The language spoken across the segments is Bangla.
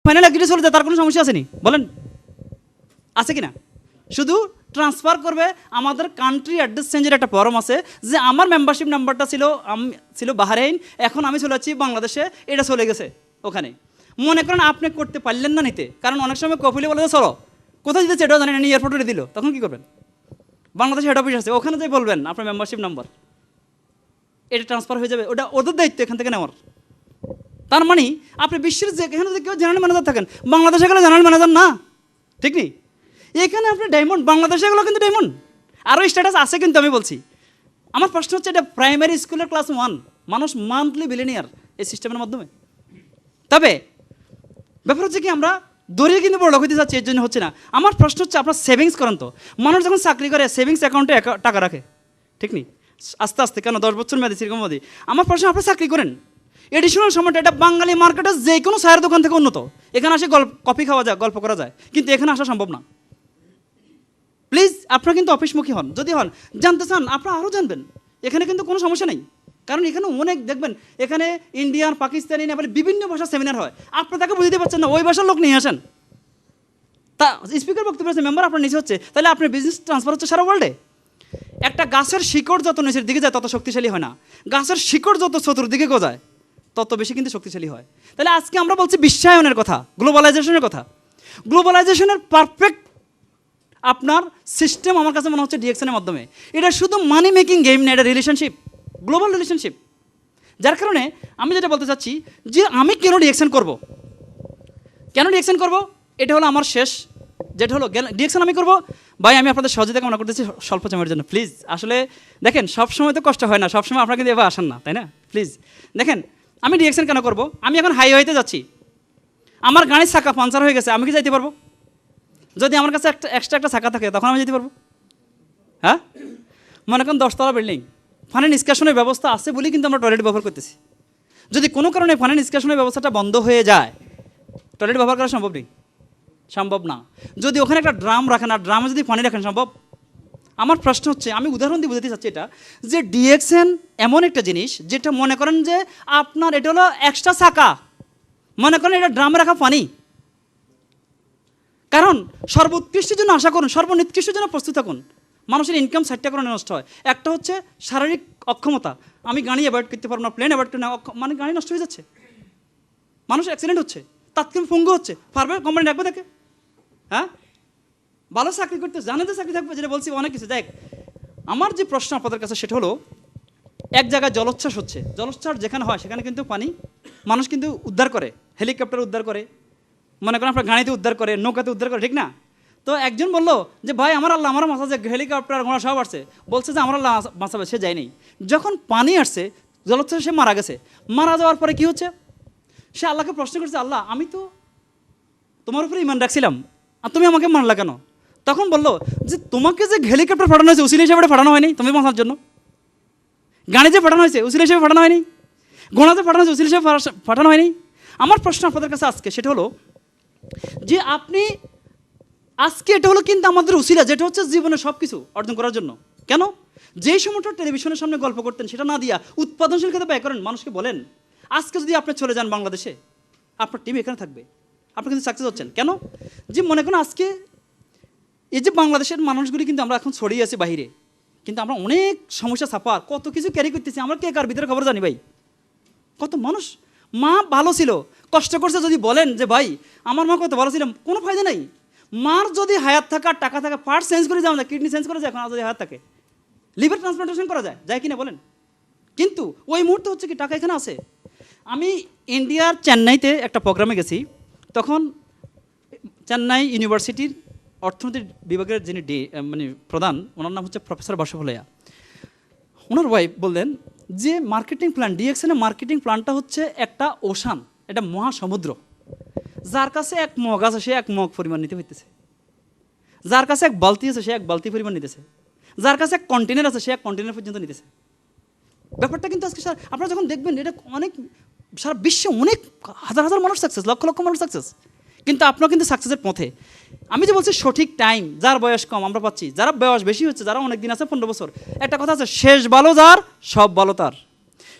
ফাইনাল এগ্রিডে চলে যায়, তার কোনো সমস্যা আসেনি বলেন, আছে কি না? শুধু ট্রান্সফার করবে। আমাদের কান্ট্রি অ্যাড্রেস চেঞ্জের একটা ফর্ম আছে, যে আমার মেম্বারশিপ নাম্বারটা ছিল বাহরাইন, এখন আমি চলে যাচ্ছি বাংলাদেশে, এটা চলে গেছে ওখানে। মনে করেন আপনি করতে পারলেন না নিতে, কারণ অনেক সময় কফিলে বলে চলো কোথায় দিতে এটাও জানেন, এয়ারপোর্টে দিল, তখন কী করবেন? বাংলাদেশে হেড অফিস আছে, ওখানে যাই বলবেন আপনার মেম্বারশিপ নাম্বার, এটা ট্রান্সফার হয়ে যাবে, ওটা ওদের দায়িত্ব এখান থেকে নেওয়ার। তার মানে আপনি বিশ্বের যেখানে যে কেউ জেনারেল ম্যানেজার থাকেন, বাংলাদেশে গেলে জেনারেল ম্যানেজার না, ঠিক নেই? এখানে আপনি ডায়মন্ড, বাংলাদেশে গেলেও কিন্তু ডায়মন্ড, আরও স্ট্যাটাস আছে কিন্তু। আমি বলছি, আমার প্রশ্ন হচ্ছে, এটা প্রাইমারি স্কুলের ক্লাস 1, মানুষ মান্থলি বিলিনিয়ার এই সিস্টেমের মাধ্যমে। তবে ব্যাপার হচ্ছে কি, আমরা দৌড়িয়ে কিন্তু বড় লোক হইতে চাচ্ছি, এর জন্য হচ্ছে না। আমার প্রশ্ন হচ্ছে, আপনার সেভিংস করেন তো। মানুষ যখন চাকরি করে সেভিংস অ্যাকাউন্টে টাকা রাখে, ঠিক নেই? আস্তে আস্তে কেন 10 বছর মেয়াদি সেরকম মেয়াদি। আমার প্রশ্ন, আপনি চাকরি করেন, এডিশনাল সময়টা এটা বাঙালি মার্কেটে যে কোনো চায়ের দোকান থেকে উন্নত। এখানে আসে কফি খাওয়া যায়, গল্প করা যায়, কিন্তু এখানে আসা সম্ভব না। প্লিজ আপনারা কিন্তু অফিসমুখী হন, যদি হন, জানতে চান আপনারা আরও জানবেন, এখানে কিন্তু কোনো সমস্যা নেই। কারণ এখানে অনেক দেখবেন, এখানে ইন্ডিয়ান, পাকিস্তানি, নেপালি বিভিন্ন ভাষার সেমিনার হয়, আপনি তাকে বুঝতে পারছেন না, ওই ভাষার লোক নিয়ে আসেন, তা স্পিকার বক্তব্য আছে, মেম্বার আপনার নিচে হচ্ছে, তাহলে আপনার বিজনেস ট্রান্সফার হচ্ছে সারা ওয়ার্ল্ডে। একটা গাছের শিকড় যত নিচের দিকে যায় তত শক্তিশালী হয় না, গাছের শিকড় যত চতুর্দিকে গজায় তত বেশি কিন্তু শক্তিশালী হয়। তাহলে আজকে আমরা বলছি বিশ্বায়নের কথা, গ্লোবালাইজেশনের কথা। গ্লোবালাইজেশনের পারফেক্ট আপনার সিস্টেম আমার কাছে মনে হচ্ছে ডিএক্সএনের মাধ্যমে। এটা শুধু মানি মেকিং গেম না, এটা রিলেশনশিপ, গ্লোবাল রিলেশনশিপ। যার কারণে আমি যেটা বলতে চাচ্ছি, যে আমি কেন ডিএক্সএন করব, কেন ডিএক্সএন করব, এটা হলো আমার শেষ, যেটা হলো ডিএক্সএন আমি করব। ভাই আমি আপনাদের সহযোগিতা কামনা করতেছি স্বল্প সময়ের জন্য, প্লিজ। আসলে দেখেন, সবসময় তো কষ্ট হয় না, সবসময় আপনারা কিন্তু এবার আসেন না, তাই না? প্লিজ দেখেন, আমি ডিএক্সএন কেন করব। আমি এখন হাইওয়েতে যাচ্ছি, আমার গাড়ির চাকা পাঞ্চার হয়ে গেছে, আমি কি যাইতে পারবো? যদি আমার কাছে এক্সট্রা একটা চাকা থাকে, তখন আমি যেতে পারবো? হ্যাঁ, মনে করেন 10 তলা বিল্ডিং, পানি নিষ্কাশনের ব্যবস্থা আছে বলেই কিন্তু আমরা টয়লেট ব্যবহার করতেছি। যদি কোনো কারণে পানি নিষ্কাশনের ব্যবস্থাটা বন্ধ হয়ে যায়, টয়লেট ব্যবহার করা সম্ভব নেই, সম্ভব না। যদি ওখানে একটা ড্রাম রাখেন, আর ড্রামে যদি পানি রাখেন, সম্ভব? আমার প্রশ্ন হচ্ছে, আমি উদাহরণ দিয়ে বুঝাতে চাচ্ছি এটা, যে ডিএক্সএন এমন একটা জিনিস, যেটা মনে করেন যে আপনার এটা হলো এক্সট্রা চাকা, মনে করেন এটা ড্রামে রাখা পানি। কারণ সর্বোৎকৃষ্টের জন্য আশা করুন, সর্বনিকৃষ্টের জন্য প্রস্তুত থাকুন। মানুষের ইনকাম 60টা কারণে নষ্ট হয়। একটা হচ্ছে শারীরিক অক্ষমতা, আমি গাড়ি অ্যাভয়েড করতে পারবো না, প্লেন অ্যাভয়েড করতে না, মানে গাড়ি নষ্ট হয়ে যাচ্ছে, মানুষ অ্যাক্সিডেন্ট হচ্ছে, তাৎক্ষণিক পঙ্গু হচ্ছে, পারবে কোম্পানি রাখবে তাকে? হ্যাঁ, ভালো চাকরি করতে জানে যে চাকরি থাকবে, যেটা বলছি অনেক কিছু। দেখ, আমার যে প্রশ্ন আপনাদের কাছে সেটা হলো, এক জায়গায় জলোচ্ছ্বাস হচ্ছে, জলোচ্ছ্বাস যেখানে হয় সেখানে কিন্তু পানি মানুষ কিন্তু উদ্ধার করে, হেলিকপ্টার উদ্ধার করে, মনে করেন আপনার গাড়িতে উদ্ধার করে, নৌকাতে উদ্ধার করে, ঠিক না? তো একজন বললো যে ভাই আমার আল্লাহ আমার বাঁচাচ্ছে, হেলিকপ্টার ঘোড়া সব আসছে, বলছে যে আমার আল্লাহ বাঁচাবে, সে যায়নি। যখন পানি আসছে, জলোচ্ছ্বাসে সে মারা গেছে, মারা যাওয়ার পরে কি হচ্ছে, সে আল্লাহকে প্রশ্ন করছে, আল্লাহ আমি তো তোমার উপরে ইমান রাখছিলাম, আর তুমি আমাকে মানলা কেন? তখন বললো যে তোমাকে যে হেলিকপ্টার পাঠানো হয়েছে উসিলা হিসেবে পাঠানো হয়নি, তুমি বাঁচার জন্য। গাড়ি যে পাঠানো হয়েছে উসিলা হিসেবে পাঠানো হয়নি, ঘোড়া যে পাঠানো হয়েছে উসিলা হিসেবে পাঠানো হয়নি। আমার প্রশ্ন আপনাদের কাছে আজকে সেটা হলো, যে আপনি আজকে এটা হলো কিন্তু আমাদের উসিলা, যেটা হচ্ছে জীবনে সব কিছু অর্জন করার জন্য। কেন? যেই সময়টা টেলিভিশনের সামনে গল্প করতেন সেটা না দিয়া উৎপাদনশীল ক্ষেত্রে ব্যয় করেন। মানুষকে বলেন, আজকে যদি আপনি চলে যান বাংলাদেশে, আপনার টিম এখানে থাকবে, আপনি কিন্তু সাকসেস হচ্ছেন। কেন? যে মনে করেন আজকে এই যে বাংলাদেশের মানুষগুলি কিন্তু আমরা এখন ছড়িয়ে আছি বাহিরে, কিন্তু আমরা অনেক সমস্যা সাফার, কত কিছু ক্যারি করতেছি, আমরা কে কার ভিতরে খবর জানি ভাই। কত মানুষ, মা ভালো ছিল, কষ্ট করছে, যদি বলেন যে ভাই আমার মা কত ভালো ছিল, কোনো ফায়দা নাই। মার যদি হায়াত থাকা, টাকা থাকা, পার্ট চেঞ্জ করে যাওয়া যায়, কিডনি চেঞ্জ করে যায়, এখন যদি হায়াত থাকে, লিভার ট্রান্সপ্লান্টেশন করা যায়, যায় কিনা বলেন? কিন্তু ওই মুহূর্তে হচ্ছে কি, টাকা এখানে আছে। আমি ইন্ডিয়ার চেন্নাইতে একটা প্রোগ্রামে গেছি, তখন চেন্নাই ইউনিভার্সিটির অর্থনীতি বিভাগের যিনি মানে প্রধান, ওনার নাম হচ্ছে প্রফেসর বাসুফলাইয়া। ওনার ওয়াইফ বললেন যে মার্কেটিং প্ল্যান, ডিএক্সএনের মার্কেটিং প্ল্যানটা হচ্ছে একটা ওশান, এটা মহাসমুদ্র। যার কাছে এক মগ আছে সে এক মগ পরিমাণ নিতে হইতেছে, যার কাছে এক বালতি আছে সে এক বালতি পরিমাণ নিতেছে, যার কাছে এক কন্টেনার আছে সে এক কন্টেনার পর্যন্ত নিতেছে। ব্যাপারটা কিন্তু আজকে আপনারা যখন দেখবেন, এটা অনেক সারা বিশ্বে অনেক হাজার হাজার মানুষ সাকসেস, লক্ষ লক্ষ মানুষ সাকসেস, কিন্তু আপনারা কিন্তু সাকসেসের পথে। আমি যে বলছি সঠিক টাইম, যার বয়স কম আমরা পাচ্ছি, যারা বয়স বেশি হচ্ছে, যারা অনেক দিন আছে 15 বছর, একটা কথা আছে, শেষ ভালো যার সব ভালো তার।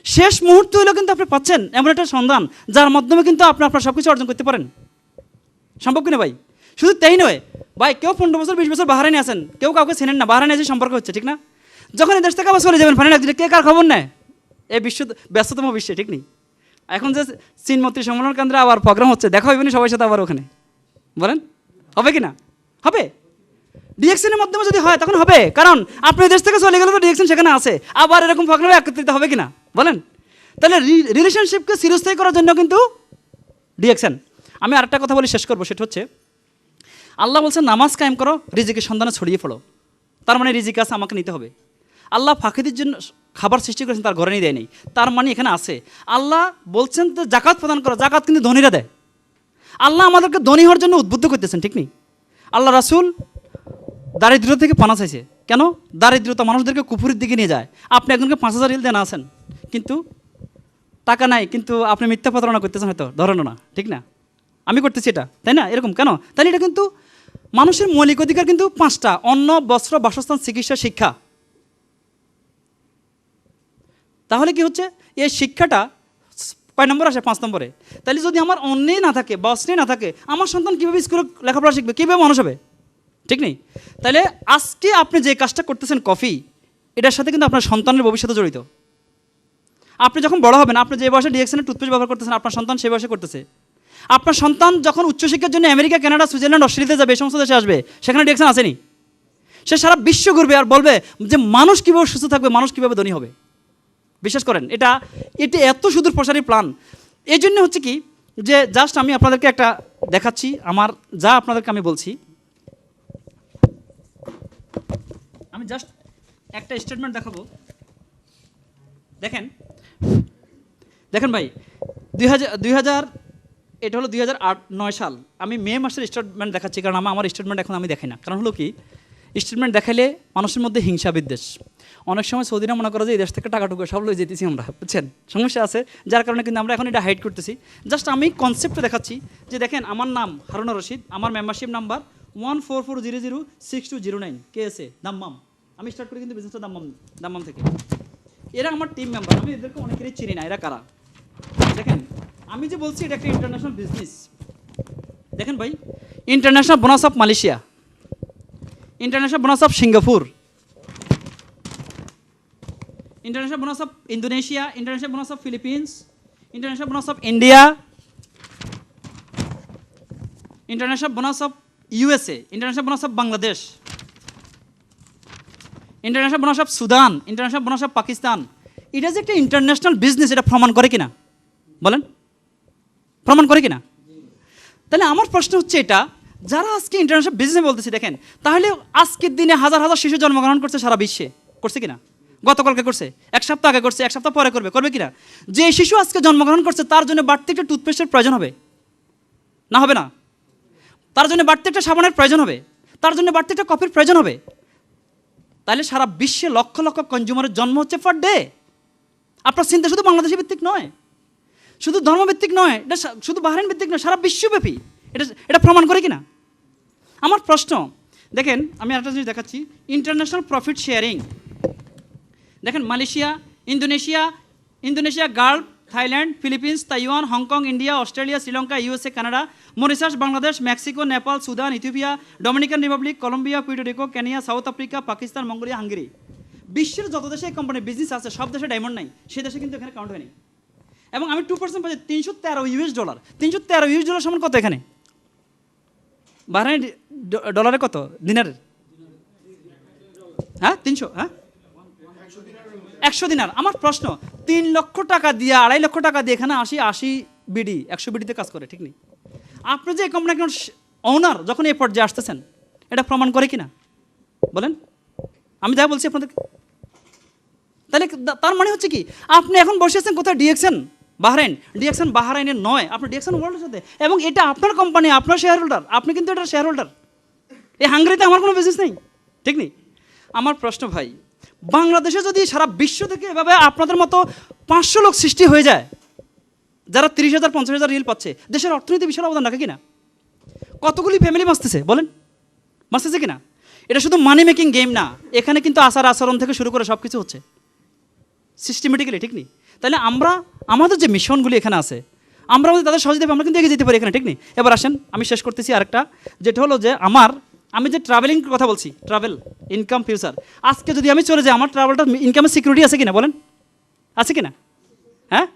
শেষ মুহূর্ত হলেও কিন্তু আপনি পাচ্ছেন এমন একটা সন্ধান, যার মাধ্যমে কিন্তু আপনি আপনার সব কিছু অর্জন করতে পারেন। সম্ভব কিনা ভাই? শুধু তাই নয় ভাই, কেউ 15 বছর 20 বছর বাহারাইনে আছেন, কেউ কাউকে চেনেন না, বাহারাইনে এসে সম্পর্ক হচ্ছে, ঠিক না? যখন এই দেশ থেকে আবার চলে যাবেন ফাইনাল একদিনে, কে কার খবর নেয়? এই বিশ্ব ব্যস্ততম বিশ্বে, ঠিক নেই? এখন যে চীন মৈত্রী সম্মেলন কেন্দ্রে আবার প্রোগ্রাম হচ্ছে, দেখা হইবে না সবার সাথে আবার ওখানে? বলেন হবে কি না? হবে। ডিএক্সএনের মাধ্যমে যদি হয় তখন হবে, কারণ আপনি দেশ থেকে চলে গেলে তো ডিএক্সএন সেখানে আছে, আবার এরকম প্রোগ্রামে একত্রিত হবে কি না? বলেন। তাহলে রিলেশনশিপকে চিরস্থায়ী করার জন্য কিন্তু ডিএক্সএন। আমি আরেকটা কথা বলি, শেষ করবো, সেটা হচ্ছে আল্লাহ বলছেন নামাজ কায়েম করো, রিজিকের সন্ধানে ছড়িয়ে পড়ো। তার মানে রিজিক আছে, আমাকে নিতে হবে। আল্লাহ ফাঁকিদের জন্য খাবার সৃষ্টি করেছেন, তার ঘরে নিয়ে দেয় নেই, তার মানে এখানে আছে। আল্লাহ বলছেন তো জাকাত প্রদান করো, জাকাত কিন্তু ধনীরা দেয়। আল্লাহ আমাদেরকে ধনী হওয়ার জন্য উদ্বুদ্ধ করতেছেন, ঠিক নেই? আল্লাহ রাসূল দারিদ্রতা থেকে পানা চাইছে, কেন? দারিদ্রতা মানুষদেরকে কুফুরের দিকে নিয়ে যায়। আপনি একজনকে 5,000 রিয়াল দেন আছেন, কিন্তু টাকা নাই, কিন্তু আপনি মিথ্যা প্রতারণা করতেছেন, হয়তো ধরানো না, ঠিক না? আমি করতেছি এটা, তাই না? এরকম কেন? তাহলে এটা কিন্তু মানুষের মৌলিক অধিকার কিন্তু 5টা: অন্ন, বস্ত্র, বাসস্থান, চিকিৎসা, শিক্ষা। তাহলে কি হচ্ছে, এই শিক্ষাটা কয় নম্বর আসে? 5 নম্বরে। তাহলে যদি আমার অন্নেই না থাকে, বস্ত্রেই না থাকে, আমার সন্তান কীভাবে স্কুলে লেখাপড়া শিখবে, কীভাবে মানুষ হবে, ঠিক নেই? তাহলে আজকে আপনি যে কাজটা করতেছেন কফি, এটার সাথে কিন্তু আপনার সন্তানের ভবিষ্যতে জড়িত। আপনি যখন বড় হবেন, আপনি যে বয়সে ডিএক্সএনের টুথপেস্ট ব্যবহার করতেছেন, আপনার সন্তান সেই বয়সে করতেছে। আপনার সন্তান যখন উচ্চশিক্ষার জন্য আমেরিকা, কানাডা, সুইজারল্যান্ড, অস্ট্রেলিয়াতে যাবে, এই সমস্ত দেশে আসবে, সেখানে ডিএক্সএন আসেনি। সে সারা বিশ্ব ঘুরবে আর বলবে যে মানুষ কীভাবে সুস্থ থাকবে, মানুষ কীভাবে ধনী হবে। বিশ্বাস করেন, এটা এত সুদূর প্রসারী প্ল্যান। এই জন্য হচ্ছে কি, যে জাস্ট আমি আপনাদেরকে একটা দেখাচ্ছি, আমার যা আপনাদেরকে আমি বলছি, আমি জাস্ট একটা স্টেটমেন্ট দেখাবো। দেখেন দেখেন ভাই, 2000 এটা হলো 2008-9 সাল। আমি মে মাসের স্টেটমেন্ট দেখাচ্ছি, কারণ আমার স্টেটমেন্ট এখন আমি দেখাই না। কারণ হলো কি, স্টেটমেন্ট দেখাইলে মানুষের মধ্যে হিংসা বিদ্বেষ। অনেক সময় সৌদিরা মনে করে যে এই দেশ থেকে টাকা টুকু সব লয়ে যেতেছি আমরা, বুঝছেন? সমস্যা আছে, যার কারণে কিন্তু আমরা এখন এটা হাইড করতেছি। জাস্ট আমি কনসেপ্টে দেখাচ্ছি যে দেখেন, আমার নাম হারুনা রশিদ, আমার মেম্বারশিপ নাম্বার 144006209 KSA দাম্মাম। আমি স্টার্ট করি কিন্তু বিজনেসটা দাম্মাম থেকে। এরা আমার টিম মেম্বার, আমি এদেরকে অনেকেরই চিনি না, এরা কারা। দেখেন, আমি যে বলছি এটা একটা ইন্টারন্যাশনাল বিজনেস। দেখেন ভাই, international bonus of Malaysia, international bonus of Singapore, international bonus of Indonesia, international bonus of Philippines, international bonus of India, international bonus of USA, international bonus of Bangladesh, international bonus of Sudan, international bonus of Pakistan. এটা যে একটা ইন্টারন্যাশনাল বিজনেস, এটা প্রমাণ করে কিনা? বলেন, প্রমাণ করে কিনা? তাহলে আমার প্রশ্ন হচ্ছে এটা, যারা আজকে ইন্টারন্যাশনাল বিজনেস বলতেছি, দেখেন তাহলে আজকের দিনে হাজার হাজার শিশু জন্মগ্রহণ করছে সারা বিশ্বে, করছে কিনা? গতকালকে করছে, এক সপ্তাহ আগে করছে, এক সপ্তাহ পরে করবে কিনা? যে শিশু আজকে জন্মগ্রহণ করছে, তার জন্য বাড়তি একটা টুথপেস্টের প্রয়োজন হবে না? হবে না? তার জন্য বাড়তি একটা সাবানের প্রয়োজন হবে, তার জন্য বাড়তি একটা কফির প্রয়োজন হবে। তাহলে সারা বিশ্বে লক্ষ লক্ষ কনজিউমারের জন্ম হচ্ছে পার ডে। আপনার চিন্তা শুধু বাংলাদেশি ভিত্তিক নয়, শুধু ধর্মভিত্তিক নয়, এটা শুধু বাহরাইন ভিত্তিক নয়, সারা বিশ্বব্যাপী। এটা প্রমাণ করে কিনা? আমার প্রশ্ন, দেখেন আমি একটা জিনিস দেখাচ্ছি, ইন্টারন্যাশনাল প্রফিট শেয়ারিং। দেখেন, Malaysia, Indonesia, Gulf, Thailand, Philippines, Taiwan, Hong Kong, India, Australia, Sri Lanka, USA, Canada, Mauritius, Bangladesh, Mexico, Nepal, Sudan, Ethiopia, Dominican Republic, Colombia, Puerto Kenya, South Africa, Pakistan, Mongolia, Hungary. বিশ্বের যত দেশে এই কোম্পানির বিজনেস আছে, সব দেশে ডায়মন্ড নাই, সেই দেশে কিন্তু এখানে কাউন্ট হয়নি। এবং আমি 2% পাচ্ছি, $313। $313 সমান কত এখানে? বাহরাইন ডলারে কত দিনের? হ্যাঁ 300, হ্যাঁ 100 দিনার। আমার প্রশ্ন, 3 লক্ষ টাকা দিয়ে, 2.5 লক্ষ টাকা দিয়ে এখানে 80 বিডি 100 বিডিতে কাজ করে, ঠিক নেই? আপনি যে এই কোম্পানি ওনার যখন এই পর্যায়ে আসতেছেন, এটা প্রমাণ করে কিনা? বলেন, আমি যা বলছি আপনাদের। তাহলে তার মানে হচ্ছে কি, আপনি এখন বসে আছেন কোথায়? DXN Bahrain. ডিএক্সএন বাহরাইনের নয়, আপনি ডিএক্সএন ওয়ার্ল্ডের সাথে, এবং এটা আপনার কোম্পানি, আপনার শেয়ার হোল্ডার, আপনি কিন্তু এটার শেয়ার হোল্ডার। এই হাঙ্গেরিতে আমার কোনো বিজনেস নেই, ঠিক নেই? আমার প্রশ্ন ভাই, বাংলাদেশে যদি সারা বিশ্ব থেকে এভাবে আপনাদের মতো 500 লোক সৃষ্টি হয়ে যায়, যারা 30,000 50,000 রিল পাচ্ছে, দেশের অর্থনীতি বিশাল অবদান রাখে কিনা? কতগুলি ফ্যামিলি বাঁচতেছে, বলেন, বাঁচতেছে কিনা? এটা শুধু মানি মেকিং গেম না, এখানে কিন্তু আচরণ থেকে শুরু করে সব কিছু হচ্ছে সিস্টেমেটিক্যালি, ঠিক নেই? তাহলে আমরা আমাদের যে মিশনগুলি এখানে আছে, আমরা যদি তাদের সহযোগিতা পাই, আমরা কিন্তু এগিয়ে যেতে পারি এখানে, ঠিক নেই? এবার আসেন আমি শেষ করতেছি আরেকটা, যেটা হলো যে আমি যে ট্রাভেলিং কথা বলছি, ট্রাভেল ইনকাম ফিউচার, আজকে যদি আমি চলে যাই আমার ট্রাভেলটা ইনকামের সিকিউরিটি আছে কিনা বলেন, আছে কিনা? হ্যাঁ,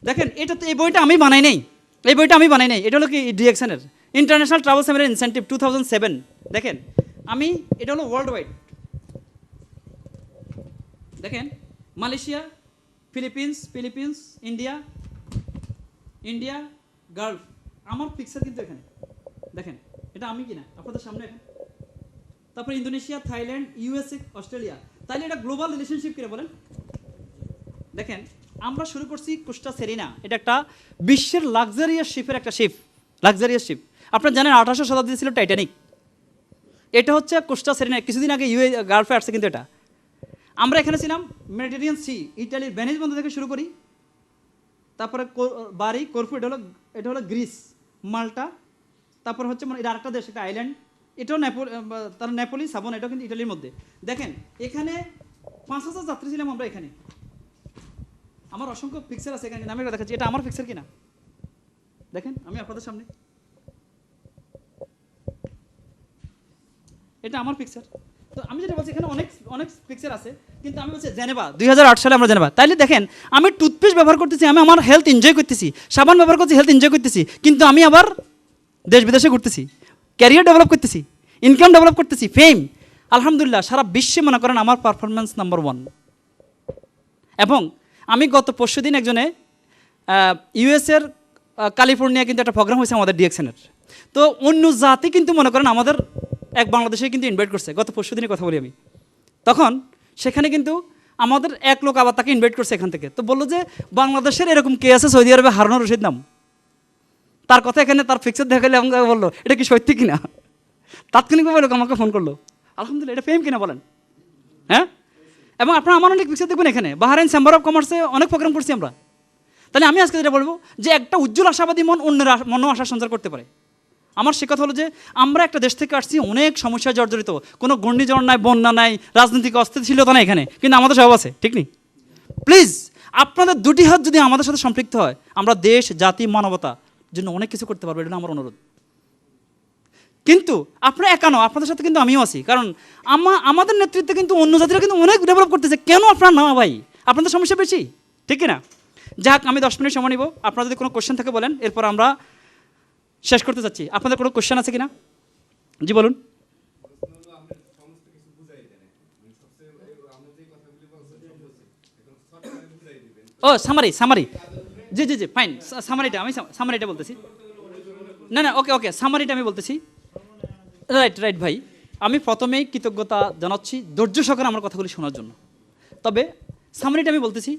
দেখেন এটা তো এই বইটা আমি বানাই নাই, এটা হলো কি ডিএক্সএনের ইন্টারন্যাশনাল ট্রাভেল সেমিনার ইনসেন্টিভ 2007। দেখেন এটা হলো ওয়ার্ল্ড ওয়াইড, দেখেন মালয়েশিয়া, ফিলিপিন্স, ইন্ডিয়া, গালফ, আমার পিকচার কিন্তু এখানে দেখেন, এটা আমি কিনা আপনাদের সামনে এখানে। তারপর ইন্দোনেশিয়া, থাইল্যান্ড, ইউএসএ, অস্ট্রেলিয়া। তাইলে এটা গ্লোবাল রিলেশনশিপ কিনা বলেন? দেখেন আমরা শুরু করছি কোস্টা সেরিনা, এটা একটা বিশ্বের লাক্সারিয়াস শিপের একটা লাক্সারিয়াস শিপ। আপনারা জানেন 18শো শতাব্দীতে ছিল টাইটানিক, এটা হচ্ছে কোস্টা সেরিনা, কিছুদিন আগে গালফে আসছে কিন্তু এটা। আমরা এখানে ছিলাম মেডিটেরিয়ান সি, ইটালির ভেনিস বন্দর থেকে শুরু করি, তারপরে বারি, করফু, এটা হলো গ্রিস, মাল্টা, তারপর হচ্ছে এটা আরেকটা দেশ, একটা আইল্যান্ড, এটাও তার নেপোলি, সাবন, এটাও কিন্তু ইটালির মধ্যে। দেখেন এখানে 5000 যাত্রী ছিলাম আমরা এখানে। আমার অসংখ্য পিকচার আছে এখানে, আমি দেখাচ্ছি, এটা আমার পিকচার কিনা দেখেন, আমি আপনাদের সামনে, এটা আমার পিকচার। তো আমি যেটা বলছি এখানে অনেক পিকচার আছে, কিন্তু আমি বলছি জেনেভা 2008 সালে আমরা জেনেভা। তাইলে দেখেন আমি টুথপেস্ট ব্যবহার করতেছি, আমি আমার হেলথ এনজয় করতেছি, সাবান ব্যবহার করছি, হেলথ এনজয় করতেছি, কিন্তু আমি আবার দেশ বিদেশে ঘুরতেছি, ক্যারিয়ার ডেভেলপ করতেছি, ইনকাম ডেভেলপ করতেছি, ফেম, আলহামদুলিল্লাহ সারা বিশ্বে মনে করেন আমার পারফরমেন্স নাম্বার 1। এবং আমি গত পরশুদিন একজনে ইউএসের ক্যালিফোর্নিয়া কিন্তু একটা প্রোগ্রাম হয়েছে আমাদের ডিএক্সএনের, তো অন্য জাতি কিন্তু মনে করেন আমাদের এক বাংলাদেশে কিন্তু ইনভাইট করছে, গত পরশুদিনের কথা বলি আমি। তখন সেখানে কিন্তু আমাদের এক লোক আবার তাকে ইনভাইট করছে এখান থেকে, তো বললো যে বাংলাদেশের এরকম কে আছে সৌদি আরবে, হারুনুর রশিদ নাম, তার কথা এখানে তার পিকচার দেখালে আমাকে বললো এটা কি সত্যি কিনা, তাৎক্ষণিকভাবে লোক আমাকে ফোন করলো। আলহামদুলিল্লাহ, এটা ফেম কিনা বলেন? হ্যাঁ, এবং আপনারা আমার অনেক পিকচার দেখবেন এখানে, বাহরাইন চেম্বার অফ কমার্সে অনেক প্রোগ্রাম করছি আমরা। তাহলে আমি আজকে যেটা বলবো যে একটা উজ্জ্বল আশাবাদী মন অন্যের মনও আশা সঞ্চার করতে পারে। আমার সে কথা হলো যে আমরা একটা দেশ থেকে আসছি অনেক সমস্যায় জর্জরিত, কোনো ঘূর্ণিঝড় নাই, বন্যা নাই, রাজনৈতিক অস্থিতিশীলতা নাই এখানে, কিন্তু আমাদের সব আছে, ঠিক নেই? প্লিজ আপনাদের দুটি হাত যদি আমাদের সাথে সম্পৃক্ত হয়, আমরা দেশ, জাতি, মানবতা জন্য অনেক কিছু করতে পারবো, এটা আমার অনুরোধ। কিন্তু আপনারা একা নয়, আপনাদের সাথে কিন্তু আমিও আছি, কারণ আমাদের নেতৃত্বে কিন্তু অন্য জাতিরা কিন্তু অনেক ডেভেলপ করতেছে, কেন আপনারা না ভাই? আপনাদের সমস্যা বেশি, ঠিক না? যাক, আমি 10 মিনিট সময় নিব, আপনারা যদি কোনো কোশ্চেন থাকে বলেন, এরপর আমরা শেষ করতে চাচ্ছি। আপনাদের কোনো কোশ্চেন আছে কিনা? জি বলুন। ও সামারি, জি ফাইন, সামারিটা বলতেছি। না ওকে সামারিটা আমি বলতেছি। রাইট ভাই, আমি প্রথমেই কৃতজ্ঞতা জানাচ্ছি ধৈর্য সহকারে আমার কথাগুলি শোনার জন্য। তবে সামারিটা আমি বলতেছি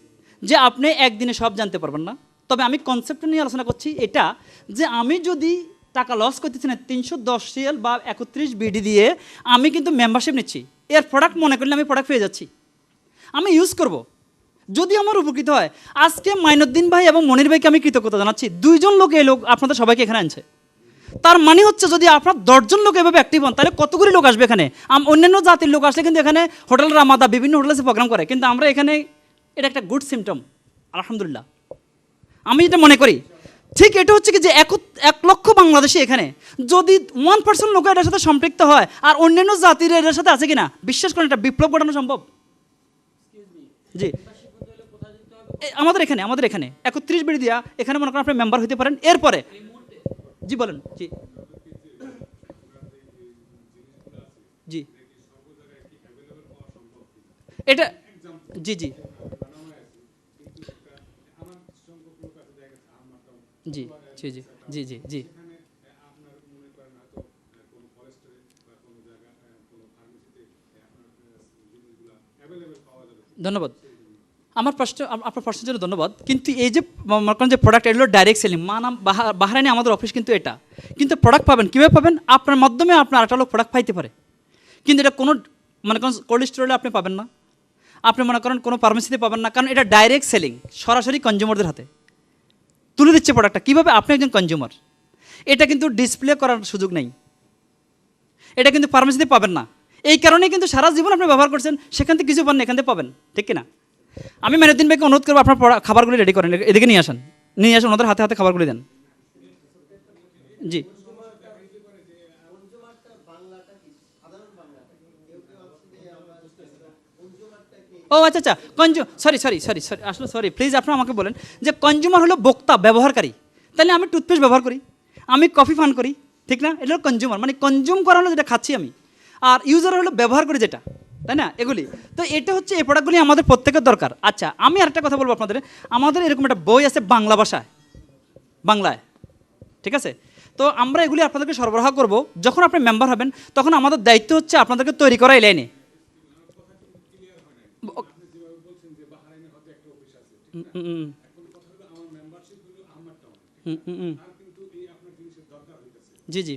যে আপনি একদিনে সব জানতে পারবেন না, তবে আমি কনসেপ্ট নিয়ে আলোচনা করছি এটা, যে আমি যদি টাকা লস করতেছি না 310 সিএল বা 31 বিডি দিয়ে আমি কিন্তু মেম্বারশিপ নিচ্ছি, এর প্রোডাক্ট মনে করলে আমি প্রোডাক্ট পেয়ে যাচ্ছি, আমি ইউজ করব, যদি আমার উপকৃত হয়। আজকে মাইনুদ্দিন ভাই এবং মনির ভাইকে আমি কৃতজ্ঞতা জানাচ্ছি, 2 জন লোক এই লোক আপনাদের সবাইকে এখানে আনছে, তার মানে হচ্ছে যদি আপনার 10 জন লোক এভাবে অ্যাক্টিভ হন, তাহলে কতগুলি লোক আসবে এখানে। অন্যান্য জাতির লোক আসলে কিন্তু এখানে হোটেল রামাদা বিভিন্ন হোটেলে প্রোগ্রাম করে, কিন্তু আমরা এখানে, এটা একটা গুড সিমটম, আলহামদুলিল্লাহ। আমি যেটা মনে করি ঠিক এটা হচ্ছে কি যে 1 লক্ষ বাংলাদেশি এখানে যদি 1% লোক এটার সাথে সম্পৃক্ত হয়, আর অন্যান্য জাতির এটার সাথে আছে কিনা, বিশ্বাস করেন এটা বিপ্লব ঘটানো সম্ভব। জি, আমাদের এখানে 31 বিডি দিয়া এখানে মনে করেন আপনি মেম্বার হতে পারেন। এরপরে জি বলেন। জি এটা জি জি জি জি জি জি জি জি ধন্যবাদ। আপনার প্রশ্নের জন্য ধন্যবাদ। কিন্তু এই যে মনে করেন যে প্রোডাক্ট এগুলো ডাইরেক্ট সেলিং, বাহরাইনে আমাদের অফিস কিন্তু এটা, কিন্তু প্রোডাক্ট পাবেন কীভাবে পাবেন? আপনার মাধ্যমে আপনার আরেকটা লোক প্রোডাক্ট পাইতে পারে, কিন্তু এটা কোনো মনে করেন কোল্ড স্টোরে আপনি পাবেন না, আপনি মনে করেন কোনো ফার্মেসিতে পাবেন না, কারণ এটা ডাইরেক্ট সেলিং, সরাসরি কনজিউমারদের হাতে তুলে দিচ্ছে প্রোডাক্টটা। কীভাবে? আপনি একজন কনজিউমার, এটা কিন্তু ডিসপ্লে করার সুযোগ নেই, এটা কিন্তু ফার্মেসিতে পাবেন না। এই কারণে কিন্তু সারা জীবন আপনি ব্যবহার করছেন, সেখান থেকে কিছু পান না, এখান থেকে পাবেন, ঠিক কিনা? আমি মাইনুদ্দিন ভাইকে অনুরোধ করবো আপনার খাবারগুলি রেডি করেন, এদিকে নিয়ে আসেন, নিয়ে আসেন, ওনাদের হাতে হাতে খাবারগুলি দেন। জি, ও আচ্ছা আচ্ছা, সরি সরি সরি সরি, আসলে সরি, প্লিজ আপনারা আমাকে বলেন যে কনজিউমার হলো ভোক্তা, ব্যবহারকারী। তাহলে আমি টুথপেস্ট ব্যবহার করি, আমি কফি পান করি, ঠিক না? এটা হলো কনজিউমার, মানে কনজিউম করা হলো যেটা খাচ্ছি আমি, আর ইউজার হলো ব্যবহার করি যেটা, তাই না? এগুলি তো এটা হচ্ছে, এই প্রোডাক্টগুলি আমাদের প্রত্যেকের দরকার। আচ্ছা, আমি আরেকটা কথা বলবো আপনাদের, আমাদের এরকম একটা বই আছে বাংলা ভাষায়, বাংলায়, ঠিক আছে? তো আমরা এগুলি আপনাদেরকে সরবরাহ করব। যখন আপনি মেম্বার হবেন তখন আমাদের দায়িত্ব হচ্ছে আপনাদেরকে তৈরি করা এই লাইনে। জি জি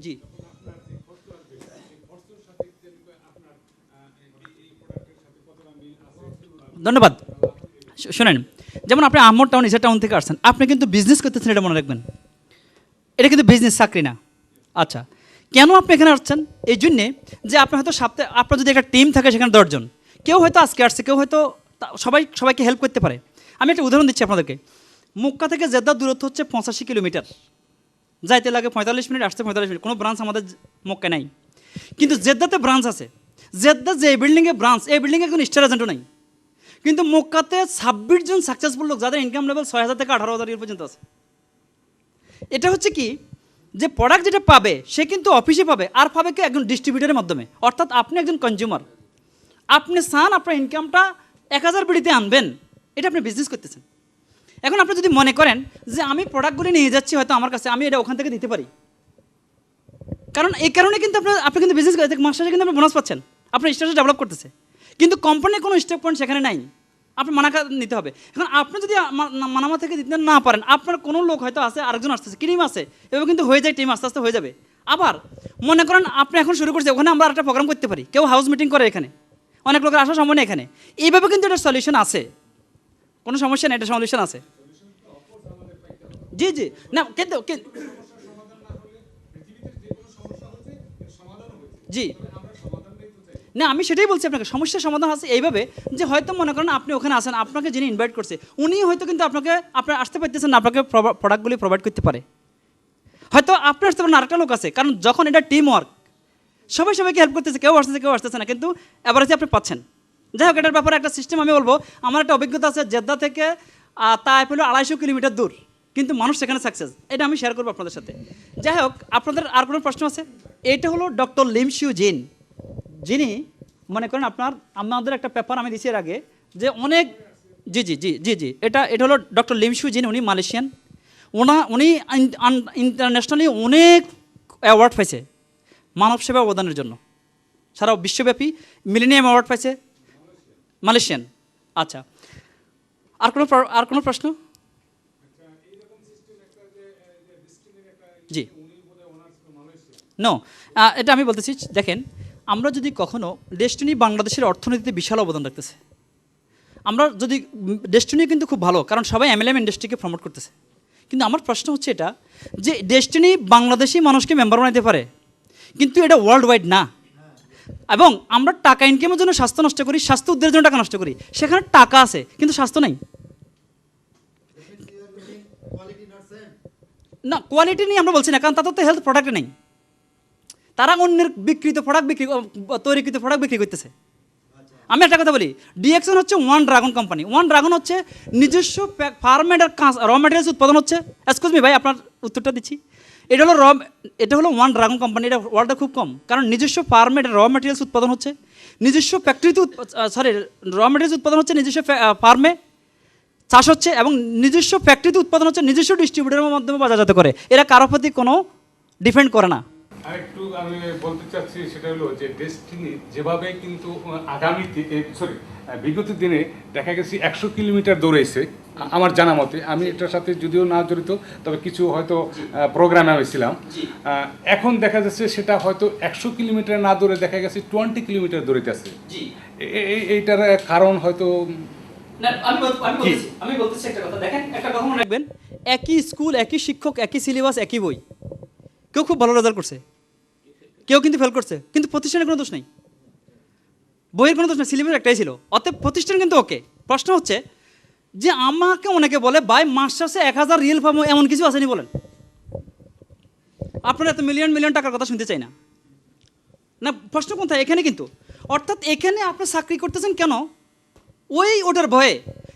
জি, ধন্যবাদ। শোনেন, যেমন আপনি আহমদ টাউন ইসা টাউন থেকে আসছেন, আপনি কিন্তু বিজনেস করতেছেন, এটা মনে রাখবেন। এটা কিন্তু বিজনেস, চাকরি না। আচ্ছা, কেন আপনি এখানে আসছেন? এই জন্যে যে আপনি হয়তো সপ্তাহে, আপনার যদি একটা টিম থাকে সেখানে 10 জন, কেউ হয়তো আজকে আসছে, কেউ হয়তো সবাইকে হেল্প করতে পারে। আমি একটা উদাহরণ দিচ্ছি আপনাদেরকে। মক্কা থেকে জেদ্দার দূরত্ব হচ্ছে 85 কিলোমিটার, যাইতে লাগে 45 মিনিট, আসতে 45 মিনিট। কোনো ব্রাঞ্চ আমাদের মক্কায় নাই, কিন্তু জেদ্দাতে ব্রাঞ্চ আছে। জেদ্দা যে বিল্ডিংয়ে ব্রাঞ্চ, এই বিল্ডিংয়ে কোনো স্টার এজেন্টও নাই, কিন্তু মক্কাতে 26 জন সাকসেসফুল লোক যাদের ইনকাম লেভেল 6,000 থেকে 18,000 পর্যন্ত আছে। এটা হচ্ছে কি, যে প্রোডাক্ট যেটা পাবে সে কিন্তু অফিসে পাবে, আর পাবে কি একজন ডিস্ট্রিবিউটারের মাধ্যমে। অর্থাৎ আপনি একজন কনজিউমার, আপনি চান আপনার ইনকামটা 1000 বিডিতে আনবেন, এটা আপনি বিজনেস করতেছেন। এখন আপনি যদি মনে করেন যে আমি প্রোডাক্টগুলি নিয়ে যাচ্ছি হয়তো আমার কাছে, আমি এটা ওখান থেকে দিতে পারি, কারণ এই কারণে কিন্তু আপনি কিন্তু বিজনেস করে মাস শেষে কিন্তু আপনি বোনাস পাচ্ছেন, আপনার স্ট্যাটাস ডেভেলপ করতেছে, কিন্তু কোম্পানির কোনো স্টেপ পয়েন্ট সেখানে নাই, আপনি মানা নিতে হবে। এখন আপনি যদি মানামা থেকে দিতে না পারেন, আপনার কোনো লোক হয়তো আছে, আরেকজন আসতেছে, কি টিম আছে, এভাবে কিন্তু হয়ে যায়, টিম আস্তে আস্তে হয়ে যাবে। আবার মনে করেন আপনি এখন শুরু করছে, ওখানে আমরা একটা প্রোগ্রাম করতে পারি, কেউ হাউস মিটিং করে, এখানে অনেক লোকের আসার সম্ভব নেই এখানে, এইভাবে কিন্তু এটা সলিউশন আছে, কোনো সমস্যা নেই, এটা সলিউশন আছে। জি জি, না কিন্তু জি, না আমি সেটাই বলছি আপনাকে, সমস্যার সমাধান আছে এইভাবে যে হয়তো মনে করেন আপনি ওখানে আসেন, আপনাকে যিনি ইনভাইট করছে উনি হয়তো কিন্তু আপনার আসতে পারতেছেন না, আপনাকে প্রোডাক্টগুলি প্রোভাইড করতে পারে। হয়তো আপনি আসতে পারেন, আরেকটা লোক আছে, কারণ যখন এটা টিম ওয়ার্ক, সবাইকে হেল্প করতেছে, কেউ আসতেছে না, কিন্তু অ্যাভারেজে আপনি পাচ্ছেন। যাই হোক, এটার ব্যাপারে একটা সিস্টেম আমি বলবো। আমার একটা অভিজ্ঞতা আছে, জেদ্দা থেকে তাইফ হলো 250 কিলোমিটার দূর, কিন্তু মানুষ সেখানে সাকসেস, এটা আমি শেয়ার করবো আপনাদের সাথে। যাই হোক, আপনাদের আর কোনো প্রশ্ন আছে? এটা হলো ডক্টর লিম শিউ জিন, যিনি মনে করেন আমাদের একটা পেপার আমি দিছি এর আগে, যে অনেক, জি জি জি জি জি, এটা হলো ডক্টর লিম শিউ জিন, উনি মালয়েশিয়ান। উনি ইন্টারন্যাশনালি অনেক অ্যাওয়ার্ড পাইছে মানব সেবা অবদানের জন্য, সারা বিশ্বব্যাপী মিলেনিয়াম অ্যাওয়ার্ড পাইছে, মালয়েশিয়ান। আচ্ছা, আর কোনো প্রশ্ন? জি, নো, এটা আমি বলতেছি, দেখেন, আমরা যদি কখনো, ডেস্টিনি বাংলাদেশের অর্থনীতিতে বিশাল অবদান রাখতেছে, আমরা যদি ডেস্টিনি কিন্তু খুব ভালো, কারণ সবাই এমএলএম ইন্ডাস্ট্রিকে প্রমোট করতেছে, কিন্তু আমার প্রশ্ন হচ্ছে এটা, যে ডেস্টিনি বাংলাদেশি মানুষকে মেম্বার বানাইতে পারে, কিন্তু এটা ওয়ার্ল্ড ওয়াইড না। এবং আমরা টাকা ইনকামের জন্য স্বাস্থ্য নষ্ট করি, স্বাস্থ্য উদ্ধারের জন্য টাকা নষ্ট করি, সেখানে টাকা আছে কিন্তু স্বাস্থ্য নাই। না, কোয়ালিটি নিয়ে আমরা বলছি না, কারণ তাদের তো হেলথ প্রোডাক্ট নেই, তারা অন্যের বিক্রিত প্রোডাক্ট তৈরিকৃত প্রোডাক্ট বিক্রি করতেছে। আমি একটা কথা বলি, ডিএক্সন হচ্ছে one dragon company. One dragon হচ্ছে নিজস্ব ফার্মেড র ম্যাটেরিয়ালস উৎপাদন হচ্ছে, এক্সকিউজ মি ভাই, আপনার উত্তরটা দিচ্ছি। এটা হলো ওয়ান ড্রাগন কোম্পানি, এটা ওয়ার্ল্ডে খুব কম, কারণ নিজস্ব ফার্মেড র ম্যাটেরিয়ালস উৎপাদন হচ্ছে, নিজস্ব ফ্যাক্টরিতে র ম্যাটেরিয়ালস উৎপাদন হচ্ছে, নিজস্ব ফার্মে চাষ হচ্ছে, এবং নিজস্ব ফ্যাক্টরিতে উৎপাদন হচ্ছে, নিজস্ব ডিস্ট্রিবিউটারের মাধ্যমে বাজারজাত করে, এরা কারোর প্রতি কোনো ডিপেন্ড করে না। আরেকটু আমি বলতে চাচ্ছি, সেটা হলো যে ডেস্টিনি যেভাবে কিন্তু বিগত দিনে দেখা গেছে 100 কিলোমিটার দৌড়েছে আমার জানা মতে, আমি এটার সাথে যদিও না জড়িত, তবে কিছু হয়তো প্রোগ্রামে আমি ছিলাম। এখন দেখা যাচ্ছে সেটা হয়তো 100 কিলোমিটার না দৌড়ে দেখা গেছে 20 কিলোমিটার দৌড়িতেছে। এইটার কারণ হয়তো আমি বলতেছি একটা কথা, দেখেন, একটা কথা মনে রাখবেন, একই স্কুল, একই শিক্ষক, একই সিলেবাস, একই বই, কেউ খুব ভালো রেজাল্ট করছে, কেউ কিন্তু ফেল করছে, কিন্তু প্রতিষ্ঠানের কোনো দোষ নেই। বইয়ের কোনো দোষ না, সিলেবাস একটাই ছিল, অতএব প্রতিষ্ঠান কিন্তু ওকে। প্রশ্ন হচ্ছে যে আমাকে অনেকে বলে ভাই মাস শেষে 1000 রিয়েল পাবো, এমন কিছু আসেনি বলেন? আপনারা এত মিলিয়ন মিলিয়ন টাকার কথা শুনতে চাই না। না, প্রশ্ন কোথায়? এখানে কিন্তু, অর্থাৎ এখানে আপনি চাকরি করতেছেন কেন? ওটার ভয়ে।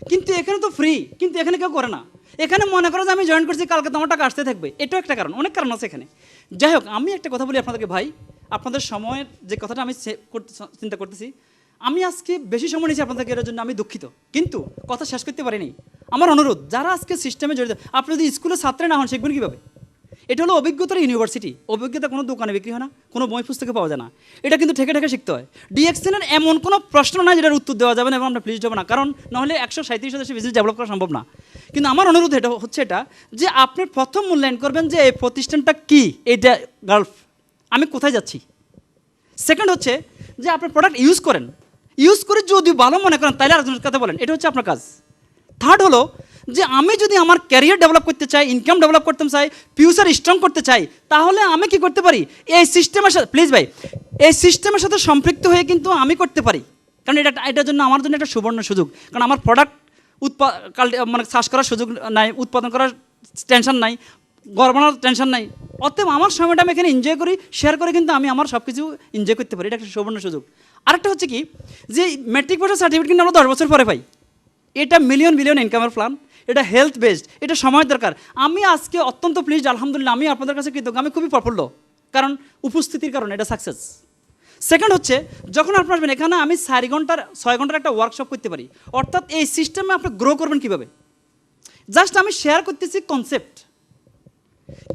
কিন্তু এখানে তো ফ্রি, কিন্তু এখানে কেউ করে না। এখানে মনে করো যে আমি জয়েন করছি, কালকে তো আমার টাকা আসতে থাকবে, এটাও একটা কারণ, অনেক কারণ আছে এখানে। যাই হোক, আমি একটা কথা বলি আপনাদেরকে ভাই, আপনাদের সময়ের যে কথাটা আমি চিন্তা করতেছি, আমি আজকে বেশি সময় নিয়েছি আপনাদেরকে, এর জন্য আমি দুঃখিত, কিন্তু কথা শেষ করতে পারিনি। আমার অনুরোধ, যারা আজকে সিস্টেমে জড়িত, আপনি যদি স্কুলে ছাত্রে না হন, শিখবেন কীভাবে? এটা হলো অভিজ্ঞতার ইউনিভার্সিটি। অভিজ্ঞতা কোনো দোকানে বিক্রি হয় না, কোনো বই পুস্তকে পাওয়া যায় না, এটা কিন্তু ঠেকে ঠেকে শিখতে হয়। ডিএক্সএনের এমন কোনো প্রশ্ন না যেটার উত্তর দেওয়া যাবে না, এবং আমরা প্লিজ হবে না, কারণ নাহলে 137 দেশে বিজনেস ডেভেলপ করা সম্ভব না। কিন্তু আমার অনুরোধ এটা হচ্ছে এটা, যে আপনি প্রথম মূল্যায়ন করবেন যে এই প্রতিষ্ঠানটা কী, এটা গালফ, আমি কোথায় যাচ্ছি। সেকেন্ড হচ্ছে যে আপনি প্রোডাক্ট ইউজ করেন, ইউজ করে যদি ভালো মনে করেন তাহলে আরেকজনের কথা বলেন, এটা হচ্ছে আপনার কাজ। থার্ড হলো যে আমি যদি আমার ক্যারিয়ার ডেভেলপ করতে চাই, ইনকাম ডেভেলপ করতে চাই, ফিউচার স্ট্রং করতে চাই, তাহলে আমি কি করতে পারি? এই সিস্টেমের সাথে, প্লিজ ভাই, এই সিস্টেমের সাথে সম্পৃক্ত হয়ে কিন্তু আমি করতে পারি, কারণ এটার জন্য আমার জন্য একটা সুবর্ণ সুযোগ। কারণ আমার প্রোডাক্ট মানে চাষ করার সুযোগ নাই, উৎপাদন করার টেনশন নাই, গড়বানোর টেনশন নাই, অতএব আমার সময়টা আমি এখানে এনজয় করি, শেয়ার করে কিন্তু আমি আমার সব কিছু এনজয় করতে পারি, এটা একটা সুবর্ণ সুযোগ। আরেকটা হচ্ছে কি, যে ম্যাট্রিক পাসের সার্টিফিকেট কিন্তু আমরা 10 বছর পরে পাই, এটা মিলিয়ন বিলিয়ন ইনকামের প্ল্যান, এটা হেলথ বেসড, এটা সময়ের দরকার। আমি আজকে অত্যন্ত প্লিজ, আলহামদুলিল্লাহ, আমি আপনাদের কাছে কৃতজ্ঞ, আমি খুবই প্রফুল্ল, কারণ উপস্থিতির কারণে এটা সাকসেস। সেকেন্ড হচ্ছে, যখন আপনি আসবেন এখানে, আমি 6 ঘন্টার একটা ওয়ার্কশপ করতে পারি, অর্থাৎ এই সিস্টেমে আপনি গ্রো করবেন কীভাবে, জাস্ট আমি শেয়ার করতেছি কনসেপ্ট,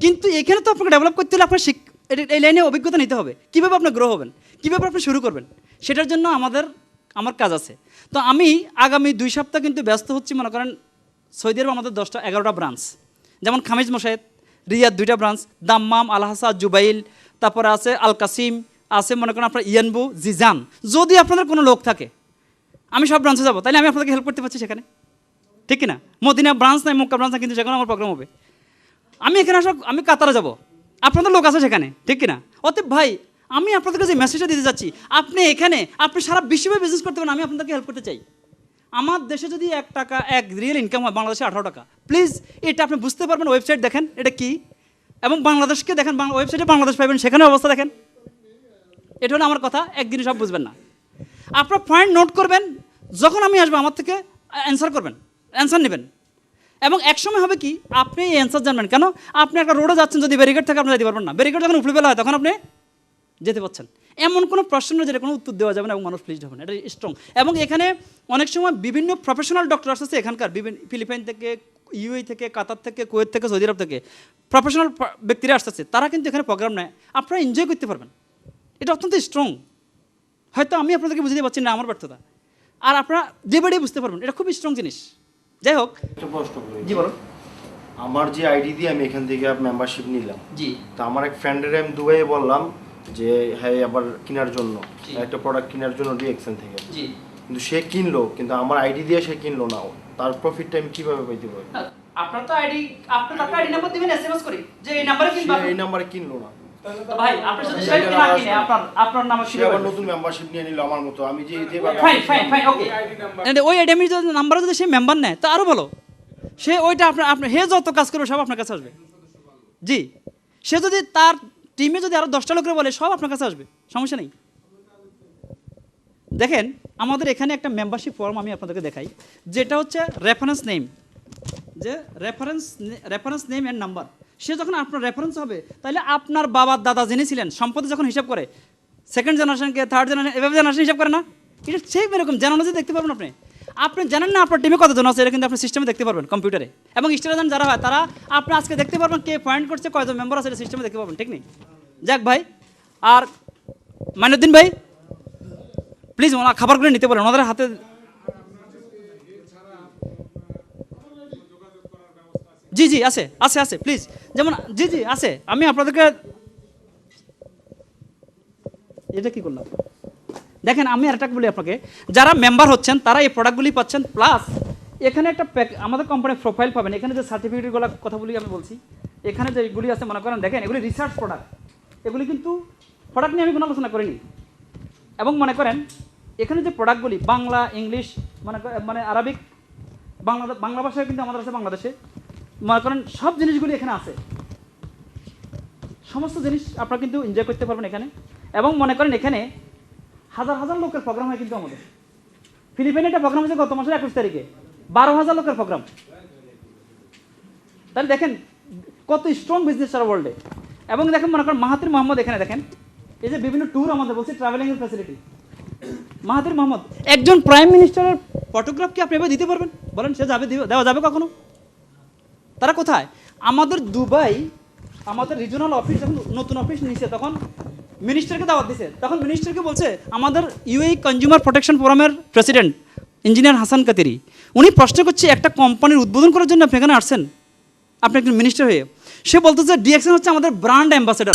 কিন্তু এখানে তো আপনাকে ডেভেলপ করতে হলে আপনার এই লাইনে অভিজ্ঞতা নিতে হবে, কীভাবে আপনি গ্রো হবেন, কীভাবে আপনি শুরু করবেন, সেটার জন্য আমার কাজ আছে। তো আমি আগামী 2 সপ্তাহ কিন্তু ব্যস্ত হচ্ছি, মনে করেন সৌদি আরব আমাদের 10-11টা ব্রাঞ্চ, যেমন খামিজ মোশাহেদ, রিয়াদ 2টা ব্রাঞ্চ, দাম্মাম, আলহাসা, জুবাইল, তারপরে আছে আল কাসিম, আছে মনে করেন আপনার ইয়ানবু, জিজান। যদি আপনাদের কোনো লোক থাকে, আমি সব ব্রাঞ্চে যাবো, তাহলে আমি আপনাদেরকে হেল্প করতে পারছি সেখানে, ঠিক কিনা? মদিনা ব্রাঞ্চ নাই, মক্কা ব্রাঞ্চ নাই, কিন্তু সেখানে আমার প্রোগ্রাম হবে। আমি এখানে আমি কাতারে যাব, আপনাদের লোক আছে সেখানে, ঠিক কিনা? অতএব ভাই, আমি আপনাদের কাছে মেসেজটা দিতে যাচ্ছি, আপনি এখানে আপনি সারা বিশ্বে বিজনেস করতে পারেন, আমি আপনাদেরকে হেল্প করতে চাই। আমার দেশে যদি 1 টাকা 1 রিয়েল ইনকাম হয়, বাংলাদেশে 18 টাকা, প্লিজ এটা আপনি বুঝতে পারবেন। ওয়েবসাইট দেখেন এটা কি, এবং বাংলাদেশকে দেখেন, ওয়েবসাইটে বাংলাদেশ পাবেন, সেখানে অবস্থা দেখেন। এটা হলো আমার কথা, একদিনে সব বুঝবেন না। আপনার পয়েন্ট নোট করবেন, যখন আমি আসবো আমার থেকে অ্যান্সার করবেন, অ্যান্সার নেবেন, এবং একসময় হবে কি, আপনি এই অ্যান্সার জানবেন। কেন? আপনি একটা রোডে যাচ্ছেন, যদি ব্যারিকেড থাকে আপনি যেতে পারবেন না, ব্যারিকেড যখন উপরে বেলা হয় তখন আপনি যেতে পারছেন। এমন কোনো প্রশ্ন নেই যেটা কোনো উত্তর দেওয়া যাবে না এবং মানুষ প্লিজড হবে না, এটা স্ট্রং। এবং এখানে অনেক সময় বিভিন্ন প্রফেশনাল ডক্টর আসছে এখানকার, বিভিন্ন ফিলিপাইন থেকে, ইউএই থেকে, কাতার থেকে, কুয়েত থেকে, সৌদি আরব থেকে প্রফেশনাল ব্যক্তিরা আসতেছে, তারা কিন্তু এখানে প্রোগ্রাম নেয়, আপনারা এনজয় করতে পারবেন। এটা অত্যন্ত স্ট্রং। হয়তো আমি আপনাদেরকে বুঝতে পারছি না, আমার ব্যর্থতা, আর আপনারা ডে বুঝতে পারবেন, এটা খুব স্ট্রং জিনিস। যাই হোক, একটা প্রশ্ন করি। জি বলুন। আমার যে আইডি দিয়ে আমি এখান থেকে মেম্বারশিপ নিলাম, জি, তো আমার এক ফ্রেন্ডের আমি দুবাইয়ে বললাম যে হ্যাঁ আবার কেনার জন্য, একটা প্রোডাক্ট কেনার জন্য ডিএক্সএন থেকে, জি, কিন্তু সে কিনলো, কিন্তু আমার আইডি দিয়ে সে কিনলো না, তার প্রফিটটা আমি কিভাবে পাইতে পারি? আপনার তো আইডি, আপনি তাকে আইডি নাম্বার দিবেন, এসএমএস করে যে এই নাম্বারে কিনবা, সে এই নাম্বারে কিনলো না। তো ভাই আপনি যদি সেটা না কিনে আপনার নামে সে আবার নতুন মেম্বারশিপ নিয়ে নিল আমার মতো, আমি যে ফাইন ওকে, ওই আইডি আমি যদি নাম্বারে যদি সে মেম্বার নেয় তো আরো ভালো, সে ওইটা আপনার হে যত কাজ করবে সব আপনার কাছে আসবে। জি, সে যদি তার টিমে যদি আরো 10টা লোকের বলে, সব আপনার কাছে আসবে, সমস্যা নেই। দেখেন, আমাদের এখানে একটা মেম্বারশিপ ফর্ম আমি আপনাদেরকে দেখাই, যেটা হচ্ছে রেফারেন্স নেম, যে রেফারেন্স নেম এন্ড নাম্বার। সে যখন আপনার রেফারেন্স হবে, তাহলে আপনার বাবার দাদা যিনি ছিলেন, সম্পদে যখন হিসাব করে, সেকেন্ড জেনারেশনকে, থার্ড জেনারেশন, এভাবে জেনারেশন হিসাব করে না, এটা সেম এরকম জেনারেশন দেখতে পারবেন আপনি। আপনি জানেন না আপনার টিমে কতজন আছে, এটা কিন্তু আপনি সিস্টেমে দেখতে পারবেন কম্পিউটারে, এবং স্টেশন যারা হয় তারা আপনি আজকে দেখতে পারবেন কে পয়েন্ট করছে, কয়জন মেম্বার আছে, এটা সিস্টেমে দেখতে পারবেন, ঠিক নেই? যাক ভাই, আর মাইনুদ্দিন ভাই প্লিজ ওনার খাবারগুলো নিতে পারেন, ওনাদের হাতে। জি জি আছে আছে আছে প্লিজ, যেমন জি জি আছে, আমি আপনাদেরকে, এটা কি করলাম দেখেন, আমি আরেকটা বলি আপনাকে, যারা মেম্বার হচ্ছেন তারা এই প্রোডাক্টগুলি পাচ্ছেন, প্লাস এখানে একটা আমাদের কোম্পানির প্রোফাইল পাবেন, এখানে যে সার্টিফিকেটগুলো কথা বলি আমি বলছি, এখানে যেগুলি আছে মনে করেন, দেখেন এগুলি রিসার্চ প্রোডাক্ট, এগুলি কিন্তু প্রোডাক্ট নিয়ে আমি কোনো আলোচনা করিনি, এবং মনে করেন এখানে যে প্রোডাক্টগুলি বাংলা, ইংলিশ, মানে আরবিক, বাংলা ভাষায় কিন্তু আমাদের আছে বাংলাদেশে, মনে করেন সব জিনিসগুলি এখানে আছে। সমস্ত জিনিস আপনারা কিন্তু এনজয় করতে পারবেন এখানে। এবং মনে করেন এখানে হাজার হাজার লোকের প্রোগ্রাম হয় কিন্তু আমাদের। ফিলিপাইনে একটা প্রোগ্রাম হয়েছে গত মাসের 21 তারিখে, 12,000 লোকের প্রোগ্রাম। তাহলে দেখেন কত স্ট্রং বিজনেস সারা ওয়ার্ল্ডে। এবং দেখেন মনে করেন মাহাতির মোহাম্মদ এখানে দেখেন, এই যে বিভিন্ন ট্যুর আমাদের বলছি, ট্রাভেলিংয়ের ফ্যাসিলিটি। মাহাতির মোহাম্মদ একজন প্রাইম মিনিস্টারের ফটোগ্রাফ কি আপনি এবার দিতে পারবেন? বলেন, সে যাবে, দেওয়া যাবে কখনো? তারা কোথায়? আমাদের দুবাই, আমাদের রিজনাল অফিস যখন নতুন অফিস নিয়েছে তখন মিনিস্টারকে দাওয়াত দিছে, তখন মিনিস্টারকে বলছে আমাদের ইউএই কনজিউমার প্রোটেকশন ফোরামের প্রেসিডেন্ট ইঞ্জিনিয়ার হাসান কাতেরি, উনি প্রশ্ন করছে একটা কোম্পানির উদ্বোধন করার জন্য আপনি এখানে আসছেন, আপনি একজন মিনিস্টার হয়ে। সে বলতেছে ডিএক্সএন হচ্ছে আমাদের ব্র্যান্ড অ্যাম্বাসেডার।